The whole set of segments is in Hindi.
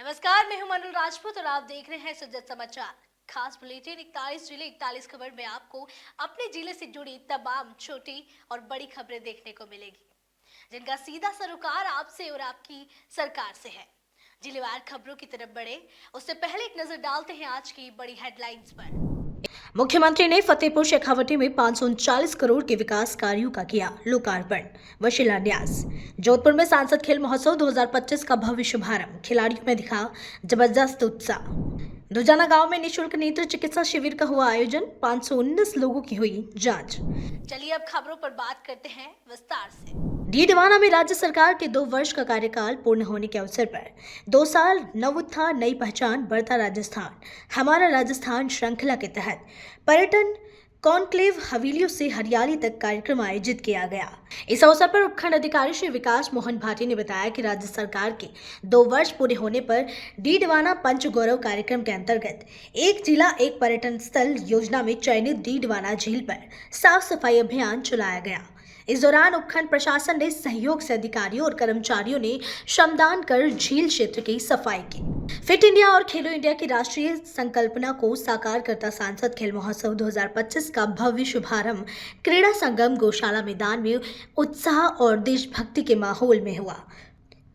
नमस्कार, मैं हूं मनु राजपूत और आप देख रहे हैं सजग समाचार। खास बुलेटिन 41 जिले 41 खबर में आपको अपने जिले से जुड़ी तमाम छोटी और बड़ी खबरें देखने को मिलेगी, जिनका सीधा सरोकार आपसे और आपकी सरकार से है। जिलेवार खबरों की तरफ बढ़े उससे पहले एक नजर डालते हैं आज की बड़ी हेडलाइंस पर। मुख्यमंत्री ने फतेहपुर शेखावटी में 539 करोड़ के विकास कार्यों का किया लोकार्पण व शिलान्यास। जोधपुर में सांसद खेल महोत्सव 2025 का भव्य शुभारंभ, खिलाड़ियों में दिखा जबरदस्त उत्साह। दुजाना गांव में निशुल्क नेत्र चिकित्सा शिविर का हुआ आयोजन, 519 लोगों की हुई जांच। चलिए अब खबरों पर बात करते हैं विस्तार से। डीडवाना में राज्य सरकार के 2 वर्ष का कार्यकाल पूर्ण होने के अवसर पर 2 साल नव उत्थान नई पहचान बढ़ता राजस्थान हमारा राजस्थान श्रृंखला के तहत पर्यटन कॉन्क्लेव हवेलियों से हरियाली तक कार्यक्रम आयोजित किया गया। इस अवसर पर उपखंड अधिकारी श्री विकास मोहन भाटी ने बताया कि राज्य सरकार के 2 वर्ष पूरे होने पर डीडवाना पंच गौरव कार्यक्रम के अंतर्गत एक जिला एक पर्यटन स्थल योजना में चयनित डीडवाना झील पर साफ सफाई अभियान चलाया गया। इस दौरान उपखंड प्रशासन ने सहयोग से अधिकारियों और कर्मचारियों ने श्रमदान कर झील क्षेत्र की सफाई की। फिट इंडिया और खेलो इंडिया की राष्ट्रीय संकल्पना को साकार करता सांसद खेल महोत्सव 2025 का भव्य शुभारंभ क्रीड़ा संगम गौशाला मैदान में उत्साह और देशभक्ति के माहौल में हुआ।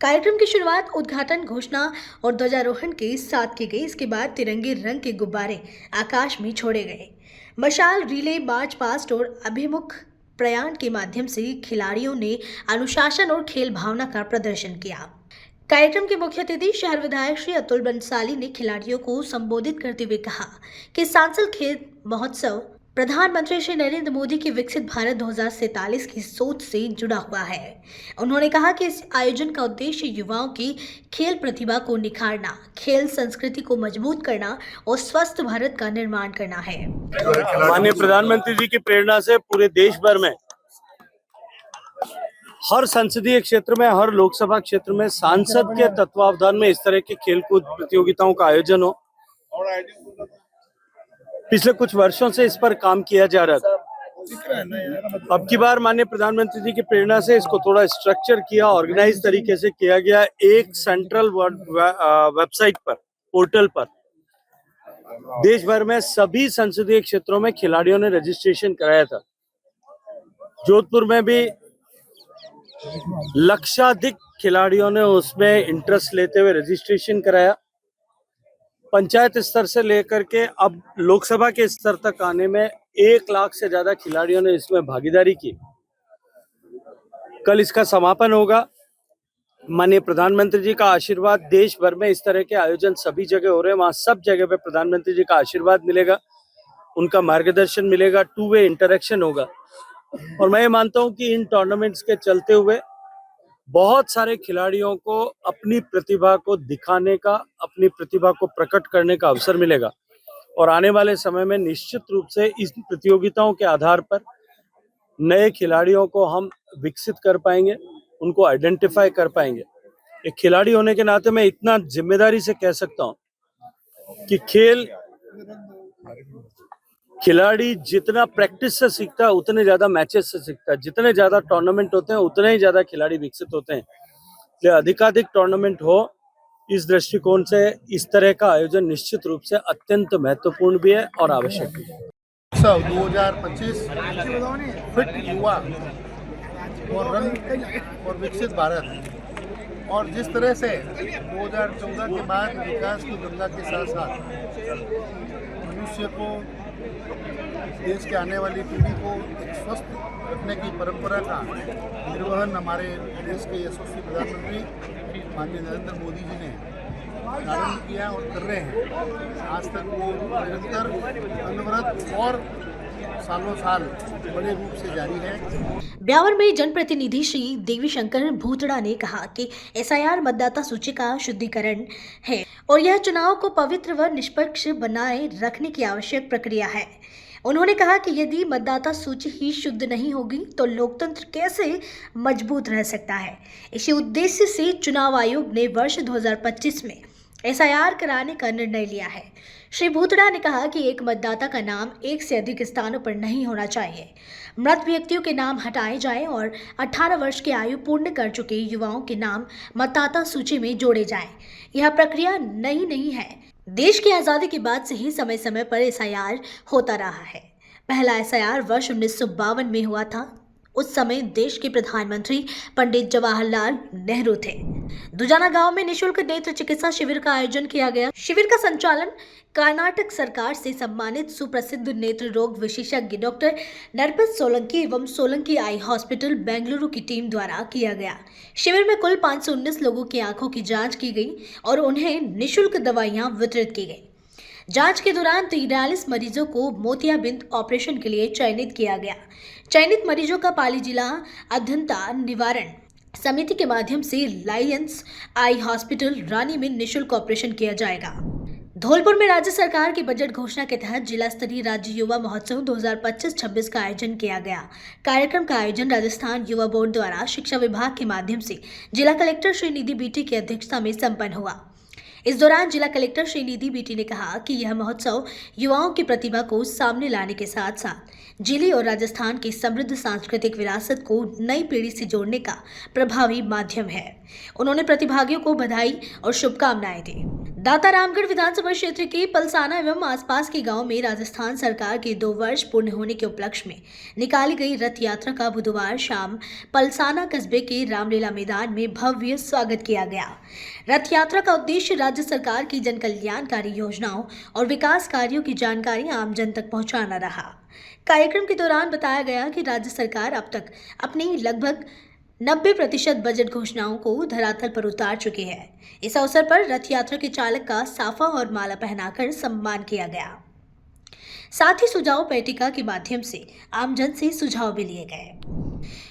कार्यक्रम की शुरुआत उद्घाटन घोषणा और ध्वजारोहण के साथ की गई। इसके बाद तिरंगे रंग के गुब्बारे आकाश में छोड़े गए। मशाल, रिले, मार्च पास्ट और अभिमुख प्रयाण के माध्यम से खिलाड़ियों ने अनुशासन और खेल भावना का प्रदर्शन किया। कार्यक्रम के मुख्य अतिथि शहर विधायक श्री अतुल बंसाली ने खिलाड़ियों को संबोधित करते हुए कहा कि सांसद खेल महोत्सव प्रधानमंत्री श्री नरेंद्र मोदी की विकसित भारत 2047 की सोच से जुड़ा हुआ है। उन्होंने कहा कि इस आयोजन का उद्देश्य युवाओं की खेल प्रतिभा को निखारना, खेल संस्कृति को मजबूत करना और स्वस्थ भारत का निर्माण करना है। माननीय प्रधानमंत्री जी की प्रेरणा से पूरे देश भर में हर संसदीय क्षेत्र में, हर लोकसभा क्षेत्र में सांसद के तत्वावधान में इस तरह की खेलकूद प्रतियोगिताओं का आयोजन हो। पिछले कुछ वर्षों से इस पर काम किया जा रहा था। अब की बार माननीय प्रधानमंत्री जी की प्रेरणा से इसको थोड़ा स्ट्रक्चर किया, ऑर्गेनाइज तरीके से किया गया। एक सेंट्रल वेबसाइट पर, पोर्टल पर देश भर में सभी संसदीय क्षेत्रों में खिलाड़ियों ने रजिस्ट्रेशन कराया था। जोधपुर में भी लक्षाधिक खिलाड़ियों ने उसमें इंटरेस्ट लेते हुए रजिस्ट्रेशन कराया। पंचायत स्तर से लेकर के अब लोकसभा के स्तर तक आने में 1 लाख से ज्यादा खिलाड़ियों ने इसमें भागीदारी की। कल इसका समापन होगा। माननीय प्रधानमंत्री जी का आशीर्वाद, देश भर में इस तरह के आयोजन सभी जगह हो रहे हैं, वहां सब जगह पे प्रधानमंत्री जी का आशीर्वाद मिलेगा, उनका मार्गदर्शन मिलेगा, 2 वे इंटरेक्शन होगा। और मैं ये मानता हूं कि इन टूर्नामेंट्स के चलते हुए बहुत सारे खिलाड़ियों को अपनी प्रतिभा को दिखाने का, अपनी प्रतिभा को प्रकट करने का अवसर मिलेगा। और आने वाले समय में निश्चित रूप से इस प्रतियोगिताओं के आधार पर नए खिलाड़ियों को हम विकसित कर पाएंगे, उनको आइडेंटिफाई कर पाएंगे। एक खिलाड़ी होने के नाते मैं इतना जिम्मेदारी से कह सकता हूं कि खिलाड़ी जितना प्रैक्टिस से सीखता है उतने ज्यादा मैचेस से सीखता है। जितने ज्यादा टूर्नामेंट होते हैं उतने ही ज्यादा खिलाड़ी विकसित होते हैं। इसलिए अधिकाधिक टूर्नामेंट हो, इस दृष्टिकोण से इस तरह का आयोजन निश्चित रूप से अत्यंत महत्वपूर्ण भी है और आवश्यक भी है। 2025 फिट युवा और रंग और विकसित भारत, और जिस तरह से 2014 के बाद विकास की गंगा के साथ साथ मनुष्य को, देश के आने वाली पीढ़ी को एक स्वस्थ रखने की परंपरा का निर्वहन हमारे देश के यशस्वी प्रधानमंत्री माननीय नरेंद्र मोदी जी ने प्रारंभ किया और कर रहे हैं। आज तक वो निरंतर अनवरत और सालों साल बड़े रूप से जारी है। ब्यावर में जनप्रतिनिधि श्री देवी शंकर भूतड़ा ने कहा कि एसआईआर मतदाता सूची का शुद्धिकरण है और यह चुनाव को पवित्र व निष्पक्ष बनाए रखने की आवश्यक प्रक्रिया है। उन्होंने कहा कि यदि मतदाता सूची ही शुद्ध नहीं होगी तो लोकतंत्र कैसे मजबूत रह सकता है। इसी उद्देश्य से चुनाव आयोग ने वर्ष 2025 में एसआईआर कराने का निर्णय लिया है। श्री भूतड़ा ने कहा कि एक मतदाता का नाम एक से अधिक स्थानों पर नहीं होना चाहिए। मृत व्यक्तियों के नाम हटाए जाएं और 18 वर्ष की आयु पूर्ण कर चुके युवाओं के नाम मतदाता सूची में जोड़े जाएं। यह प्रक्रिया नई नहीं है। देश की आजादी के बाद से ही समय समय पर एसआईआर होता रहा है। पहला एसआईआर वर्ष 1952 में हुआ था। उस समय देश के प्रधानमंत्री पंडित जवाहरलाल नेहरू थे। दुजाना गांव में निशुल्क नेत्र चिकित्सा शिविर का आयोजन किया गया। शिविर का संचालन कर्नाटक सरकार से सम्मानित सुप्रसिद्ध नेत्र रोग विशेषज्ञ डॉक्टर नरपत सोलंकी एवं सोलंकी आई हॉस्पिटल बेंगलुरु की टीम द्वारा किया गया। शिविर में कुल 519 लोगों की आंखों की जांच की गई और उन्हें निशुल्क दवाइयां वितरित की गई। जांच के दौरान 43 मरीजों को मोतियाबिंद ऑपरेशन के लिए चयनित किया गया। चयनित मरीजों का पाली जिला अंधता निवारण समिति के माध्यम से लायंस आई हॉस्पिटल रानी में निशुल्क ऑपरेशन किया जाएगा। धौलपुर में राज्य सरकार की बजट घोषणा के तहत जिला स्तरीय राज्य युवा महोत्सव 2025-26 का आयोजन किया गया। कार्यक्रम का आयोजन राजस्थान युवा बोर्ड द्वारा शिक्षा विभाग के माध्यम से जिला कलेक्टर श्री निधि बीटी की अध्यक्षता में संपन्न हुआ। इस दौरान जिला कलेक्टर श्री निधि बीटी ने कहा कि यह महोत्सव युवाओं की प्रतिभा को सामने लाने के साथ साथ जिले और राजस्थान की समृद्ध सांस्कृतिक विरासत को नई पीढ़ी से जोड़ने का प्रभावी माध्यम है। उन्होंने प्रतिभागियों को बधाई और शुभकामनाएं दी। दाता रामगढ़ विधानसभा क्षेत्र के पलसाना एवं आसपास के गांव में राजस्थान सरकार के 2 वर्ष पूर्ण होने के उपलक्ष्य में निकाली गई रथ यात्रा का बुधवार शाम पलसाना कस्बे के रामलीला मैदान में भव्य स्वागत किया गया। रथ यात्रा का उद्देश्य राज्य सरकार की जन कल्याणकारी योजनाओं और विकास कार्यों की जानकारी आमजन तक पहुंचाना रहा। कार्यक्रम के दौरान बताया गया कि राज्य सरकार अब तक अपनी लगभग 90% बजट घोषणाओं को धरातल पर उतार चुकी है। इस अवसर पर रथ यात्रा के चालक का साफा और माला पहनाकर सम्मान किया गया। साथ ही सुझाव पेटिका के माध्यम से आमजन से सुझाव भी लिए गए।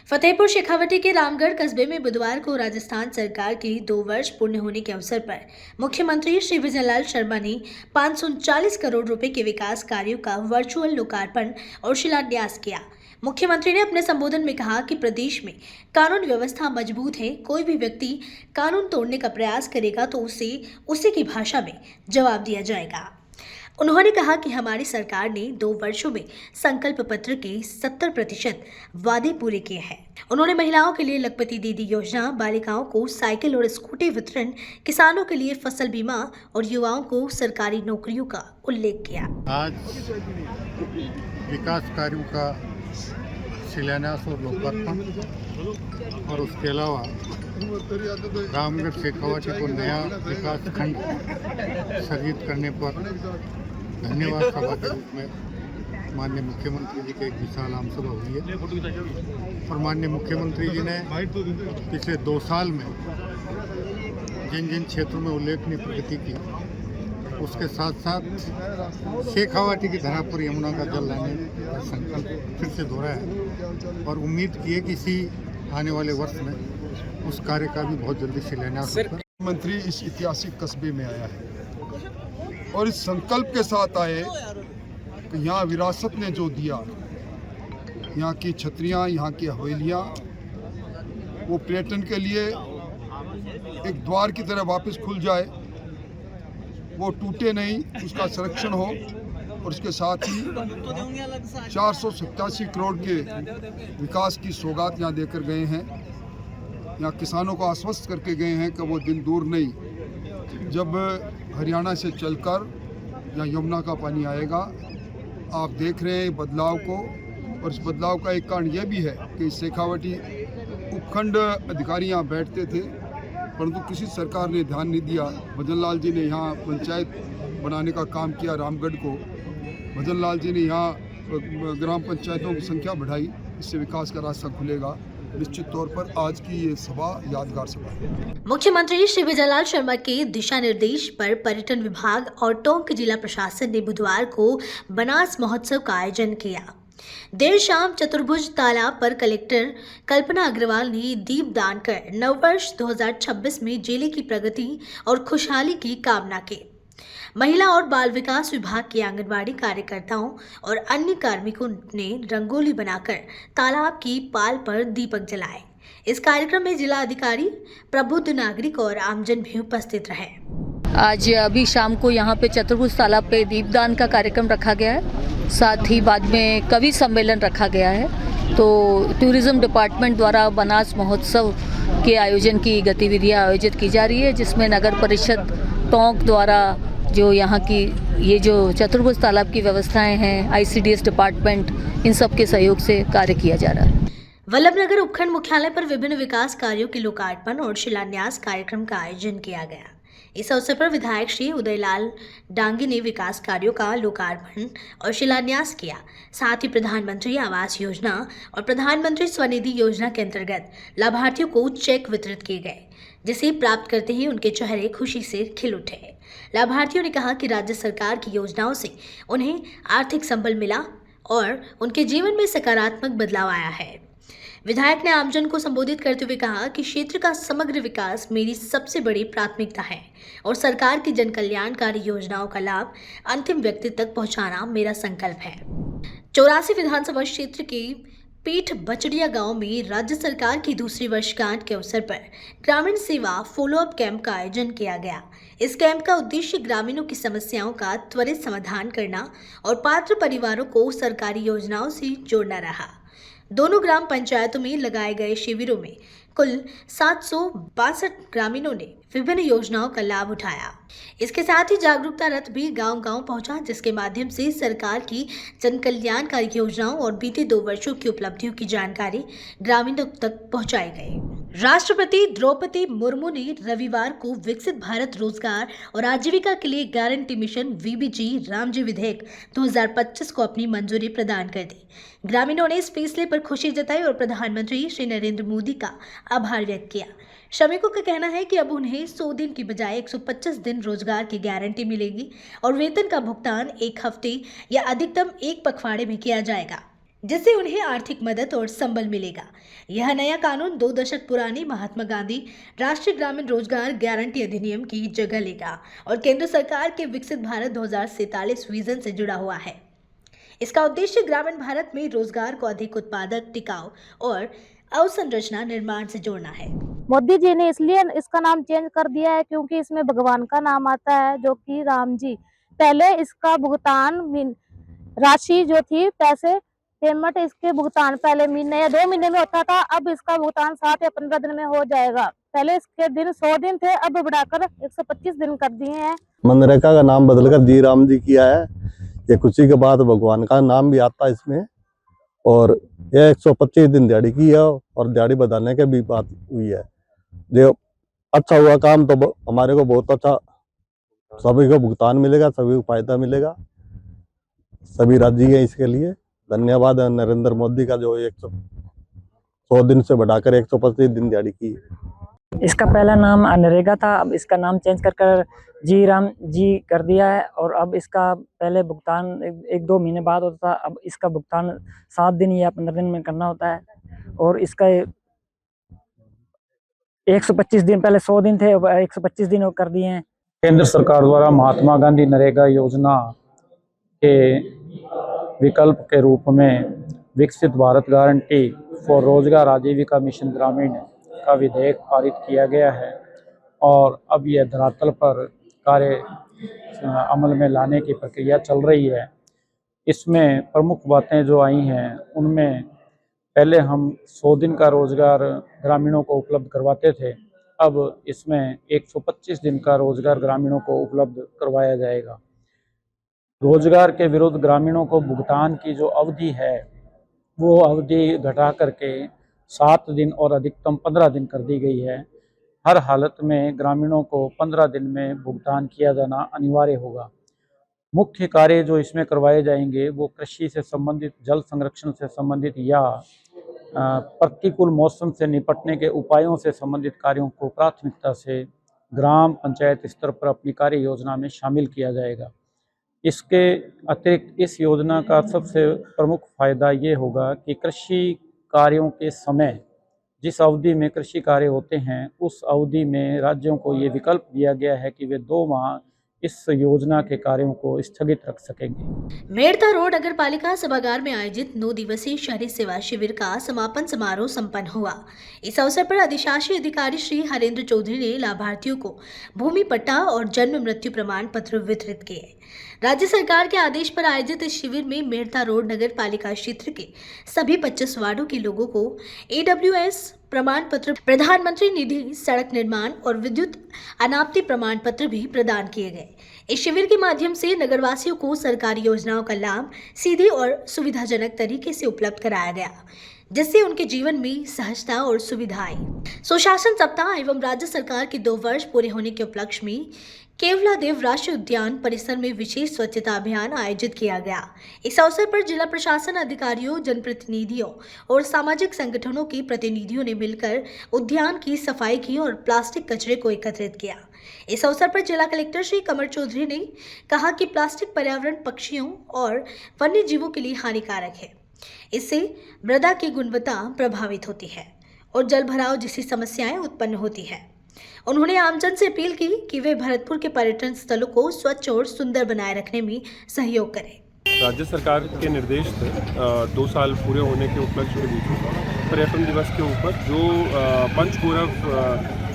फतेहपुर शेखावटी के रामगढ़ कस्बे में बुधवार को राजस्थान सरकार के 2 वर्ष पूर्ण होने के अवसर पर मुख्यमंत्री श्री विजयलाल शर्मा ने 539 करोड़ रुपए के विकास कार्यों का वर्चुअल लोकार्पण और शिलान्यास किया। मुख्यमंत्री ने अपने संबोधन में कहा कि प्रदेश में कानून व्यवस्था मजबूत है। कोई भी व्यक्ति कानून तोड़ने का प्रयास करेगा तो उसे उसी की भाषा में जवाब दिया जाएगा। उन्होंने कहा कि हमारी सरकार ने 2 वर्षों में संकल्प पत्र के 70% वादे पूरे किए हैं। उन्होंने महिलाओं के लिए लखपति दीदी योजना, बालिकाओं को साइकिल और स्कूटी वितरण, किसानों के लिए फसल बीमा और युवाओं को सरकारी नौकरियों का उल्लेख किया। आज विकास कार्यों का शिलान्यास और लोकार्पण और उसके अलावा रामगढ़ शेखावटी को नया विकास खंड सर्जित करने पर धन्यवाद सभा के रूप में माननीय मुख्यमंत्री जी की एक विशाल आम सभा हुई है और माननीय मुख्यमंत्री जी ने पिछले 2 साल में जिन जिन क्षेत्रों में उल्लेखनीय प्रगति की उसके साथ साथ शेखावटी की धरा पर यमुना का जल लाने का संकल्प फिर से दोहराया और उम्मीद की है कि इसी आने वाले वर्ष में उस कार्य का भी बहुत जल्दी शिलान्यास होगा। मंत्री इस ऐतिहासिक कस्बे में आया है और इस संकल्प के साथ आए कि यहाँ विरासत ने जो दिया, यहाँ की छतरियाँ, यहाँ की हवेलियाँ, वो पर्यटन के लिए एक द्वार की तरह वापस खुल जाए, वो टूटे नहीं, उसका संरक्षण हो और उसके साथ ही 487 करोड़ के विकास की सौगात यहाँ देकर गए हैं। यहाँ किसानों को आश्वस्त करके गए हैं कि वो दिन दूर नहीं जब हरियाणा से चलकर यहाँ यमुना का पानी आएगा। आप देख रहे हैं बदलाव को और इस बदलाव का एक कारण यह भी है कि शेखावटी उपखंड अधिकारी यहाँ बैठते थे परंतु किसी सरकार ने ध्यान नहीं दिया। भजन लाल जी ने यहाँ पंचायत बनाने का काम किया रामगढ़ को। भजन लाल जी ने यहाँ ग्राम पंचायतों की संख्या बढ़ाई, इससे विकास का रास्ता खुलेगा। निश्चित तौर पर आज की ये सभा यादगार सभा है। मुख्यमंत्री श्री विजयलाल शर्मा के दिशा निर्देश पर पर्यटन विभाग और टोंक जिला प्रशासन ने बुधवार को बनास महोत्सव का आयोजन किया। देर शाम चतुर्भुज तालाब पर कलेक्टर कल्पना अग्रवाल ने दीपदान कर नववर्ष 2026 में जिले की प्रगति और खुशहाली की कामना की। महिला और बाल विकास विभाग के आंगनबाड़ी कार्यकर्ताओं और अन्य कार्मिकों ने रंगोली बनाकर तालाब की पाल पर दीपक जलाए। इस कार्यक्रम में जिला अधिकारी, प्रबुद्ध नागरिक और आमजन भी उपस्थित रहे। आज अभी शाम को यहाँ पे चतुर्भुज तालाब पे दीपदान का कार्यक्रम रखा गया है, साथ ही बाद में कवि सम्मेलन रखा गया है। तो टूरिज़्म डिपार्टमेंट द्वारा बनास महोत्सव के आयोजन की गतिविधियाँ आयोजित की जा रही है, जिसमें नगर परिषद टोंक द्वारा जो यहाँ की ये जो चतुर्भुज तालाब की व्यवस्थाएं हैं, ICDS डिपार्टमेंट, इन सब के सहयोग से कार्य किया जा रहा है। वल्लभनगर उपखंड मुख्यालय पर विभिन्न विकास कार्यों के लोकार्पण और शिलान्यास कार्यक्रम का आयोजन किया गया। इस अवसर पर विधायक श्री उदयलाल डांगी ने विकास कार्यों का लोकार्पण और शिलान्यास किया। साथ ही प्रधानमंत्री आवास योजना और प्रधानमंत्री स्वनिधि योजना के अंतर्गत लाभार्थियों को चेक वितरित किए गए, जिसे प्राप्त करते ही उनके चेहरे खुशी से खिल उठे। लाभार्थियों ने कहा कि राज्य सरकार की योजनाओं से उन्हें आर्थिक संबल मिला और उनके जीवन में सकारात्मक बदलाव आया है। विधायक ने आमजन को संबोधित करते हुए कहा कि क्षेत्र का समग्र विकास मेरी सबसे बड़ी प्राथमिकता है और सरकार की जन कल्याणकारी योजनाओं का लाभ अंतिम व्यक्ति तक पहुंचाना मेरा संकल्प है। 84 विधानसभा क्षेत्र के पीठ बचड़िया गांव में राज्य सरकार की दूसरी वर्षगांठ के अवसर पर ग्रामीण सेवा फॉलोअप कैंप का आयोजन किया गया। इस कैंप का उद्देश्य ग्रामीणों की समस्याओं का त्वरित समाधान करना और पात्र परिवारों को सरकारी योजनाओं से जोड़ना रहा। दोनों ग्राम पंचायतों में लगाए गए शिविरों में कुल 762 ग्रामीणों ने विभिन्न योजनाओं का लाभ उठाया। इसके साथ ही जागरूकता रथ भी गांव-गांव पहुंचा, जिसके माध्यम से सरकार की जन कल्याणकारी योजनाओं और बीते 2 वर्षों की उपलब्धियों की जानकारी ग्रामीणों तक पहुंचाई गई। राष्ट्रपति द्रौपदी मुर्मू ने रविवार को विकसित भारत रोजगार और आजीविका के लिए गारंटी मिशन VBG रामजी विधेयक 2025 को अपनी मंजूरी प्रदान कर दी। ग्रामीणों ने इस फैसले पर खुशी जताई और प्रधानमंत्री श्री नरेंद्र मोदी का आभार व्यक्त किया। श्रमिकों का कहना है कि अब उन्हें 100 दिन की बजाय 125 दिन रोजगार की गारंटी मिलेगी और वेतन का भुगतान 1 हफ्ते या अधिकतम 1 पखवाड़े में किया जाएगा, जिससे उन्हें आर्थिक मदद और संबल मिलेगा। यह नया कानून 2 दशक पुरानी महात्मा गांधी राष्ट्रीय ग्रामीण रोजगार गारंटी अधिनियम की जगह लेगा और केंद्र सरकार के विकसित भारत 2047 विजन से जुड़ा हुआ है। इसका उद्देश्य ग्रामीण भारत में रोजगार को अधिक उत्पादक, टिकाऊ और अवसंरचना निर्माण से जोड़ना है। मोदी जी ने इसलिए इसका नाम चेंज कर दिया है क्योंकि इसमें भगवान का नाम आता है, जो कि राम जी। पहले इसका भुगतान राशि जो थी, पैसे पेमेंट, इसके भुगतान पहले महीने या 2 महीने में होता था, अब इसका भुगतान 7 या 15 दिन में हो जाएगा। पहले इसके दिन 100 दिन थे, अब बढ़ाकर 125 दिन कर दिए हैं। मनरेगा का नाम बदलकर जी राम जी किया है। ये खुशी के बाद भगवान का नाम भी आता है इसमें, और यह 125 दिन दिहाड़ी की है और दिहाड़ी बढ़ाने की भी बात हुई है। जो अच्छा हुआ काम, तो हमारे को बहुत अच्छा, सभी को भुगतान मिलेगा, सभी को फायदा मिलेगा, सभी राजी हैं इसके लिए। धन्यवाद नरेंद्र मोदी का, जो 100 दिन से बढ़ाकर 125 दिन दिहाड़ी की है। इसका पहला नाम नरेगा था, अब इसका नाम चेंज कर जी राम जी कर दिया है। और अब इसका पहले भुगतान 1-2 महीने बाद होता था, अब इसका भुगतान 7 दिन या 15 दिन में करना होता है। और इसका 125 दिन, पहले 100 दिन थे, अब 125 दिन कर दिए हैं। केंद्र सरकार द्वारा महात्मा गांधी नरेगा योजना के विकल्प के रूप में विकसित भारत गारंटी फॉर रोजगार आजीविका मिशन ग्रामीण का विधेयक पारित किया गया है और अब यह धरातल पर कार्य अमल में लाने की प्रक्रिया चल रही है। इसमें प्रमुख बातें जो आई हैं, उनमें पहले हम 100 दिन का रोजगार ग्रामीणों को उपलब्ध करवाते थे, अब इसमें 125 दिन का रोजगार ग्रामीणों को उपलब्ध करवाया जाएगा। रोजगार के विरुद्ध ग्रामीणों को भुगतान की जो अवधि है, वो अवधि घटा करके 7 दिन और अधिकतम 15 दिन कर दी गई है। हर हालत में ग्रामीणों को 15 दिन में भुगतान किया जाना अनिवार्य होगा। मुख्य कार्य जो इसमें करवाए जाएंगे वो कृषि से संबंधित, जल संरक्षण से संबंधित या प्रतिकूल मौसम से निपटने के उपायों से संबंधित कार्यों को प्राथमिकता से ग्राम पंचायत स्तर पर अपनी कार्य योजना में शामिल किया जाएगा। इसके अतिरिक्त इस योजना का सबसे प्रमुख फायदा ये होगा कि कृषि कार्यों के समय, जिस अवधि में कृषि कार्य होते हैं, उस अवधि में राज्यों को ये विकल्प दिया गया है कि वे 2 माह इस योजना के कार्यों को स्थगित रख सकेंगे। मेड़ता रोड नगर पालिका सभागार में आयोजित 9 दिवसीय शहरी सेवा शिविर का समापन समारोह संपन्न हुआ। इस अवसर पर अधिशासी अधिकारी श्री हरेंद्र चौधरी ने लाभार्थियों को भूमि पट्टा और जन्म मृत्यु प्रमाण पत्र वितरित किए। राज्य सरकार के आदेश पर आयोजित इस शिविर में मेड़ता रोड नगर पालिका क्षेत्र के सभी 25 वार्डों के लोगों को AWS प्रमाण पत्र, प्रधानमंत्री निधि सड़क निर्माण और विद्युत अनापत्ति प्रमाण पत्र भी प्रदान किए गए। इस शिविर के माध्यम से नगरवासियों को सरकारी योजनाओं का लाभ सीधे और सुविधाजनक तरीके से उपलब्ध कराया गया, जिससे उनके जीवन में सहजता और सुविधा आई। सुशासन सप्ताह एवं राज्य सरकार के 2 वर्ष पूरे होने के उपलक्ष्य में केवलादेव राष्ट्रीय उद्यान परिसर में विशेष स्वच्छता अभियान आयोजित किया गया। इस अवसर पर जिला प्रशासन अधिकारियों, जनप्रतिनिधियों और सामाजिक संगठनों के प्रतिनिधियों ने मिलकर उद्यान की सफाई की और प्लास्टिक कचरे को एकत्रित किया। इस अवसर पर जिला कलेक्टर श्री कमर चौधरी ने कहा कि प्लास्टिक पर्यावरण, पक्षियों और वन्य जीवों के लिए हानिकारक है। इससे मृदा की गुणवत्ता प्रभावित होती है और जल भराव जैसी समस्याएं उत्पन्न होती है। उन्होंने आमजन से अपील की कि वे भरतपुर के पर्यटन स्थलों को स्वच्छ और सुंदर बनाए रखने में सहयोग करें। राज्य सरकार के निर्देश थे 2 साल पूरे होने के उपलक्ष्य के बीच पर्यटन दिवस के ऊपर जो पंचगोरव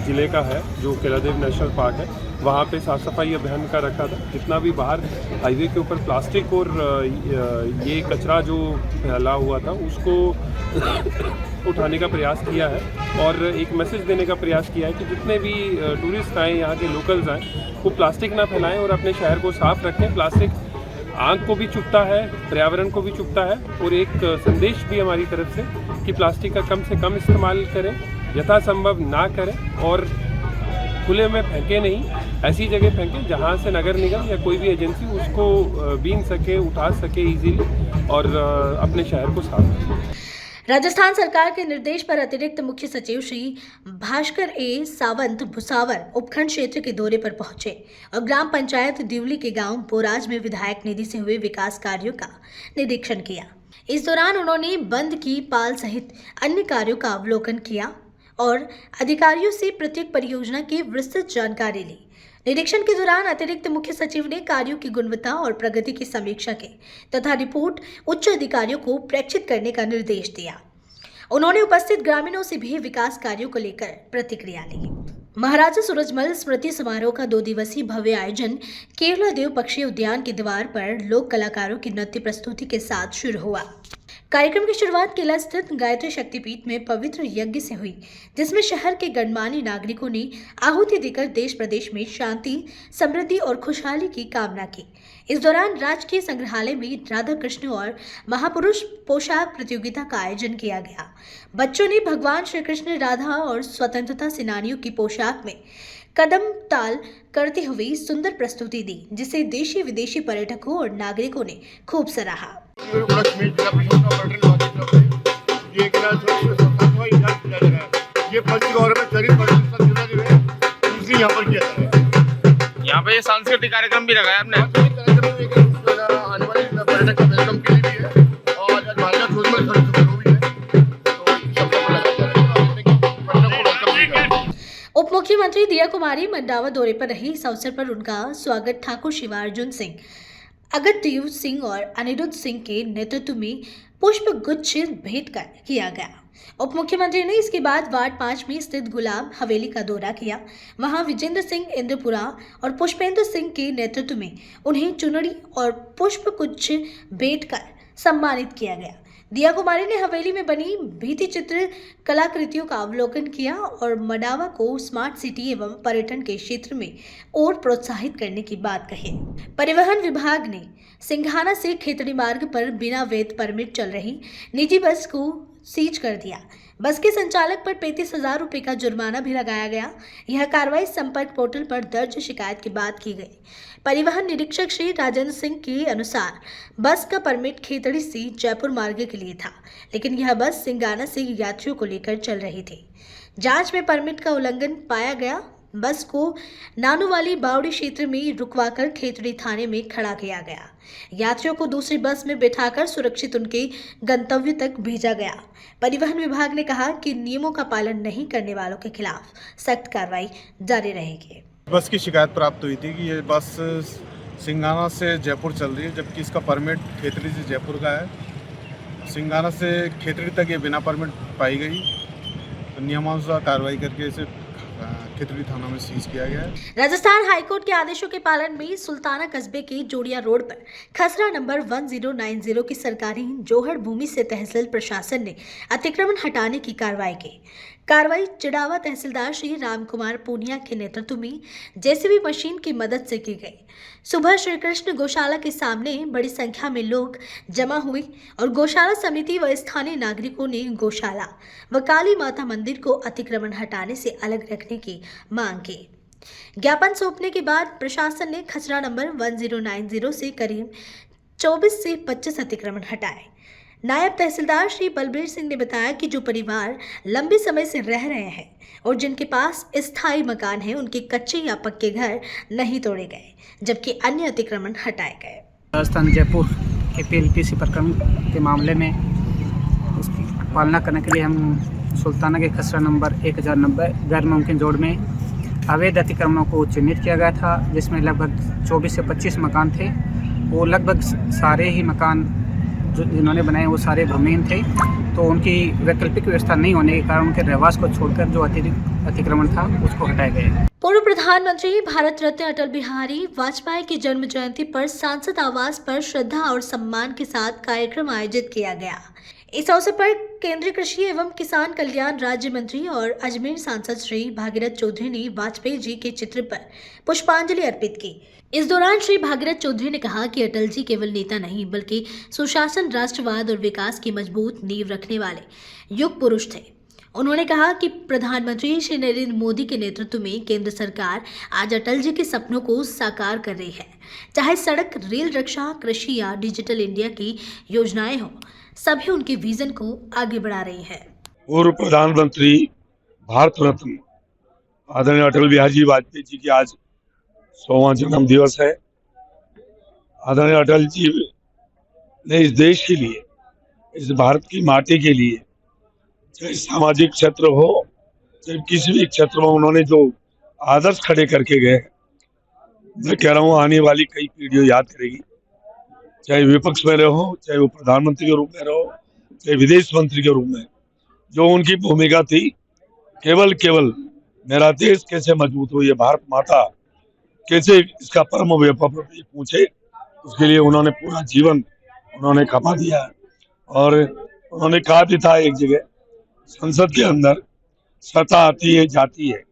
जिले का है, जो केवलादेव नेशनल पार्क है, वहाँ पे साफ़ सफाई अभियान का रखा था। जितना भी बाहर हाईवे के ऊपर प्लास्टिक और ये कचरा जो फैला हुआ था उसको उठाने का प्रयास किया है और एक मैसेज देने का प्रयास किया है कि जितने भी टूरिस्ट आएँ, यहाँ के लोकल्स आएँ, वो प्लास्टिक ना फैलाएं और अपने शहर को साफ रखें। प्लास्टिक आँख को भी चुभता है, पर्यावरण को भी चुभता है और एक संदेश भी हमारी तरफ से कि प्लास्टिक का कम से कम इस्तेमाल करें, यथासंभव ना करें और खुले में फेंके नहीं, ऐसी जगह फेंकें जहाँ से नगर निगम या कोई भी एजेंसी उसको बीन सके, उठा सके इजीली और अपने शहर को साफ रखें। राजस्थान सरकार के निर्देश पर अतिरिक्त मुख्य सचिव श्री भास्कर ए सावंत भुसावर उपखंड क्षेत्र के दौरे पर पहुंचे और ग्राम पंचायत दिवली के गांव बोराज में विधायक निधि से हुए विकास कार्यों का निरीक्षण किया। इस दौरान उन्होंने बंद की पाल सहित अन्य कार्यों का अवलोकन किया और अधिकारियों से प्रत्येक परियोजना की विस्तृत जानकारी ली। निरीक्षण के दौरान अतिरिक्त मुख्य सचिव ने कार्यों की गुणवत्ता और प्रगति की समीक्षा की तथा रिपोर्ट उच्च अधिकारियों को प्रेषित करने का निर्देश दिया। उन्होंने उपस्थित ग्रामीणों से भी विकास कार्यों को लेकर प्रतिक्रिया ली। महाराजा सूरजमल स्मृति समारोह का 2 दिवसीय भव्य आयोजन केवलादेव पक्षी उद्यान की दीवार पर लोक कलाकारों की नृत्य प्रस्तुति के साथ शुरू हुआ। कार्यक्रम की शुरुआत किला स्थित गायत्री शक्तिपीठ में पवित्र यज्ञ से हुई, जिसमें शहर के गणमान्य नागरिकों ने आहुति देकर देश प्रदेश में शांति, समृद्धि और खुशहाली की कामना की। इस दौरान राजकीय संग्रहालय में राधा कृष्ण और महापुरुष पोशाक प्रतियोगिता का आयोजन किया गया। बच्चों ने भगवान श्री कृष्ण, राधा और स्वतंत्रता सेनानियों की पोशाक में कदम ताल करते हुए सुंदर प्रस्तुति दी, जिसे देशी विदेशी पर्यटकों और नागरिकों ने खूब सराहा। ये पंचगौर में शरीफ यहाँ पर किया जा रहा है। यहाँ पे ये सांस्कृतिक कार्यक्रम भी लगाया आपने। आने वाले पर्यटक का वेलकम के लिए भी है और आज महाराजा सूरजमल स्मृति समारोह भी है, तो सबको लगाया। उप मुख्यमंत्री दिया कुमारी मंडावा दौरे पर रही। इस अवसर पर उनका स्वागत ठाकुर शिवार्जुन सिंह, अगत्देव सिंह और अनिरुद्ध सिंह के नेतृत्व में पुष्प गुच्छ भेंट कर किया गया। उप मुख्यमंत्री ने इसके बाद वार्ड 5 में स्थित गुलाब हवेली का दौरा किया। वहां विजेंद्र सिंह इंद्रपुरा और पुष्पेंद्र सिंह के नेतृत्व में उन्हें चुनरी और पुष्प गुच्छ भेंट कर सम्मानित किया गया। दिया कुमारी ने हवेली में बनी भित्ति चित्र कलाकृतियों का अवलोकन किया और मंडावा को स्मार्ट सिटी एवं पर्यटन के क्षेत्र में और प्रोत्साहित करने की बात कही। परिवहन विभाग ने सिंघाना से खेतड़ी मार्ग पर बिना वैध परमिट चल रही निजी बस को सीज कर दिया। बस के संचालक पर 35,000 रुपये का जुर्माना भी लगाया गया। यह कार्रवाई संपर्क पोर्टल पर दर्ज शिकायत के बाद की गई। परिवहन निरीक्षक श्री राजेंद्र सिंह के अनुसार बस का परमिट खेतड़ी से जयपुर मार्ग के लिए था, लेकिन यह बस सिंघाना से यात्रियों को लेकर चल रही थी। जांच में परमिट का उल्लंघन पाया गया। बस को नानूवाली बावड़ी क्षेत्र में रुकवाकर खेतड़ी थाने में खड़ा किया गया। यात्रियों को दूसरी बस में बिठाकर सुरक्षित उनके गंतव्य तक भेजा गया। परिवहन विभाग ने कहा कि नियमों का पालन नहीं करने वालों के खिलाफ सख्त कार्रवाई जारी रहेगी। बस की शिकायत प्राप्त हुई थी कि ये बस सिंगाना से जयपुर चल रही है, जबकि इसका परमिट खेतड़ी से जयपुर का है। सिंगाना से खेतड़ी तक ये बिना परमिट पाई गई, तो नियमानुसार कार्रवाई करके इसे खेतड़ी थाना में सीज किया गया है। राजस्थान हाईकोर्ट के आदेशों के पालन में सुल्ताना कस्बे के जोड़िया रोड पर खसरा नंबर 1090 की सरकारी जोहड़ भूमि से तहसील प्रशासन ने अतिक्रमण हटाने की कार्रवाई चिड़ावा तहसीलदार श्री राम कुमार पूनिया के नेतृत्व में जेसीबी मशीन की मदद से की गई। सुबह श्री कृष्ण गौशाला के सामने बड़ी संख्या में लोग जमा हुए और गौशाला समिति व स्थानीय नागरिकों ने गौशाला व काली माता मंदिर को अतिक्रमण हटाने से अलग रखने की मांग की। ज्ञापन सौंपने के बाद प्रशासन ने खसरा नंबर 1090 से करीब 24 से 25 अतिक्रमण हटाए। नायब तहसीलदार श्री बलबीर सिंह ने बताया कि जो परिवार लंबे समय से रह रहे हैं और जिनके पास स्थायी मकान है, उनके कच्चे या पक्के घर नहीं तोड़े गए, जबकि अन्य अतिक्रमण हटाए गए। राजस्थान जयपुर के PLPC प्रकरण के मामले में उसकी पालना करने के लिए हम सुल्ताना के खसरा नंबर 1090 गैर मुमकिन जोड़ में अवैध अतिक्रमणों को चिन्हित किया गया था, जिसमें लगभग 24 से 25 मकान थे। वो लगभग सारे ही मकान जो जिन्होंने बनाए वो सारे भूमिहीन थे, तो उनकी वैकल्पिक व्यवस्था नहीं होने के कारण उनके रहवास को छोड़कर जो अतिक्रमण था उसको हटाया गया। पूर्व प्रधानमंत्री भारत रत्न अटल बिहारी वाजपेयी की जन्म जयंती पर सांसद आवास पर श्रद्धा और सम्मान के साथ कार्यक्रम आयोजित किया गया। इस अवसर पर केंद्रीय कृषि एवं किसान कल्याण राज्य मंत्री और अजमेर सांसद श्री भागीरथ चौधरी ने वाजपेयी जी के चित्र पर पुष्पांजलि अर्पित की। इस दौरान श्री भागीरथ चौधरी ने कहा कि अटल जी केवल नेता नहीं बल्कि सुशासन, राष्ट्रवाद और विकास की मजबूत नींव रखने वाले युग पुरुष थे। उन्होंने कहा कि प्रधानमंत्री श्री नरेंद्र मोदी के नेतृत्व में केंद्र सरकार आज अटल जी के सपनों को साकार कर रही है। चाहे सड़क, रेल, रक्षा, कृषि या डिजिटल इंडिया की योजनाएं हो, सभी उनके विजन को आगे बढ़ा रही है। पूर्व प्रधानमंत्री भारत रत्न आदरणीय अटल बिहारी जी वाजपेयी जी की आज 100वां जन्म दिवस है। आदरणीय अटल जी ने इस देश के लिए, इस भारत की माटी के लिए, चाहे सामाजिक क्षेत्र हो, चाहे किसी भी क्षेत्र में उन्होंने जो आदर्श खड़े करके गए, मैं कह रहा हूँ आने वाली कई पीढ़ियां याद करेगी। चाहे विपक्ष में रहो, चाहे वो प्रधानमंत्री के रूप में रहो, चाहे विदेश मंत्री के रूप में, जो उनकी भूमिका थी केवल मेरा देश कैसे मजबूत हो, ये भारत माता कैसे इसका परम वैभव पूछे, उसके लिए उन्होंने पूरा जीवन उन्होंने खपा दिया। और उन्होंने कहा भी था एक जगह, संसद के अंदर सत्ता आती है जाती है,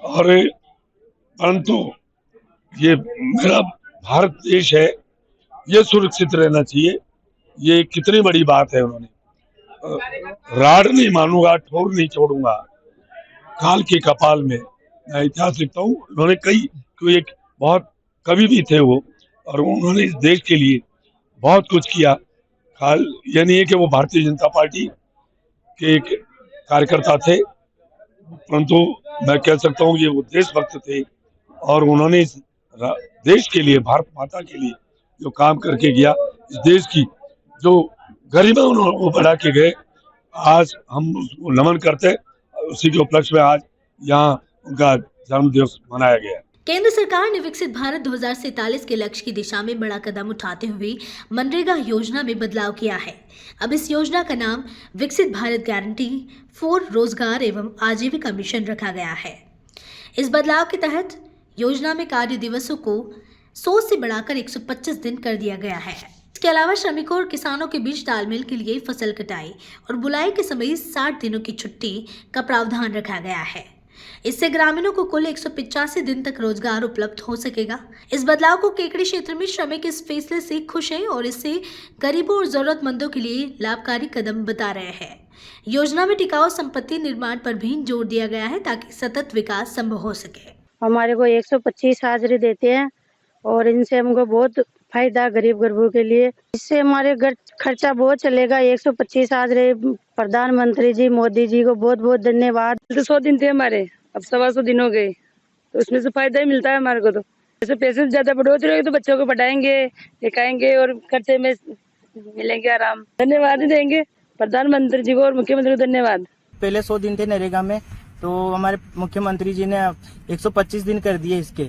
और परंतु ये मेरा भारत देश है, ये सुरक्षित रहना चाहिए। ये कितनी बड़ी बात है। उन्होंने राड नहीं मानूंगा, ठोर नहीं छोड़ूंगा, काल के कपाल में मैं इतिहास लिखता हूँ। उन्होंने कोई एक बहुत कवि भी थे वो, और उन्होंने इस देश के लिए बहुत कुछ किया। ये नहीं है कि वो भारतीय जनता पार्टी के एक कार्यकर्ता थे, परंतु मैं कह सकता हूँ ये वो देशभक्त थे, और उन्होंने इस देश के लिए, भारत माता के लिए जो काम करके गया, इस देश की जो गरिमा उन्होंने बढ़ा के गए, आज हम उसको नमन करते। उसी के उपलक्ष्य में आज यहाँ उनका जन्म दिवस मनाया गया। केंद्र सरकार ने विकसित भारत 2047 के लक्ष्य की दिशा में बड़ा कदम उठाते हुए मनरेगा योजना में बदलाव किया है। अब इस योजना का नाम विकसित भारत गारंटी फॉर रोजगार एवं आजीविका मिशन रखा गया है। इस बदलाव के तहत योजना में कार्य दिवसों को 100 से बढ़ाकर 125 दिन कर दिया गया है। इसके अलावा श्रमिकों और किसानों के बीच तालमेल के लिए फसल कटाई और बुलाई के समय 60 दिनों की छुट्टी का प्रावधान रखा गया है। इससे ग्रामीणों को कुल 185 दिन तक रोजगार उपलब्ध हो सकेगा। इस बदलाव को केकड़ी क्षेत्र में श्रमिक इस फैसले से खुश हैं और इससे गरीबों और जरूरतमंदों के लिए लाभकारी कदम बता रहे हैं। योजना में टिकाऊ संपत्ति निर्माण पर भी जोर दिया गया है ताकि सतत विकास संभव हो सके। हमारे को 125 हाजिरी देते हैं और इनसे हमको बहुत फायदा गरीब गरीबों के लिए। इससे हमारे घर खर्चा बहुत चलेगा। 125 हाजिरी प्रधानमंत्री जी मोदी जी को बहुत बहुत धन्यवाद। 100 दिन थे हमारे, अब 125 दिन हो गए, तो उसमें से फायदा ही मिलता है हमारे को। तो जैसे पैसे ज्यादा बढ़ोतरी होगी तो बच्चों को पढ़ाएंगे, लिखाएंगे और खर्चे में मिलेंगे आराम। धन्यवाद देंगे प्रधानमंत्री जी को और मुख्यमंत्री को धन्यवाद। पहले 100 दिन थे नरेगा में, तो हमारे मुख्यमंत्री जी ने 125 दिन कर दिए इसके,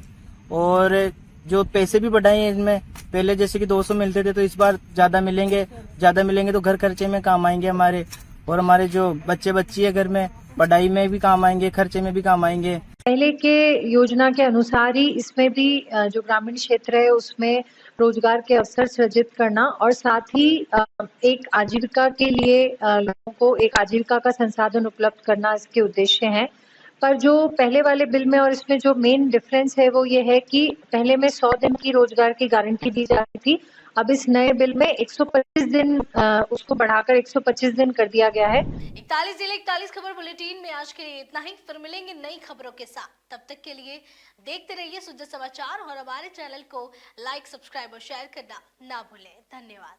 और जो पैसे भी बढ़ाए हैं इसमें। पहले जैसे कि 200 मिलते थे तो इस बार ज़्यादा मिलेंगे तो घर खर्चे में काम आएंगे हमारे, और हमारे जो बच्चे बच्ची है घर में पढ़ाई में भी काम आएंगे, खर्चे में भी काम आएंगे। पहले के योजना के अनुसार ही इसमें भी जो ग्रामीण क्षेत्र है उसमें रोजगार के अवसर सृजित करना और साथ ही एक आजीविका के लिए लोगों को एक आजीविका का संसाधन उपलब्ध करना इसके उद्देश्य हैं। पर जो पहले वाले बिल में और इसमें जो मेन डिफरेंस है वो ये है कि पहले में 100 दिन की रोजगार की गारंटी दी जाती थी, अब इस नए बिल में 125 दिन उसको बढ़ाकर 125 दिन कर दिया गया है। 41 जिले 41 खबर बुलेटिन में आज के लिए इतना ही। फिर मिलेंगे नई खबरों के साथ, तब तक के लिए देखते रहिए सुद्ध समाचार और हमारे चैनल को लाइक, सब्सक्राइब और शेयर करना ना भूलें। धन्यवाद।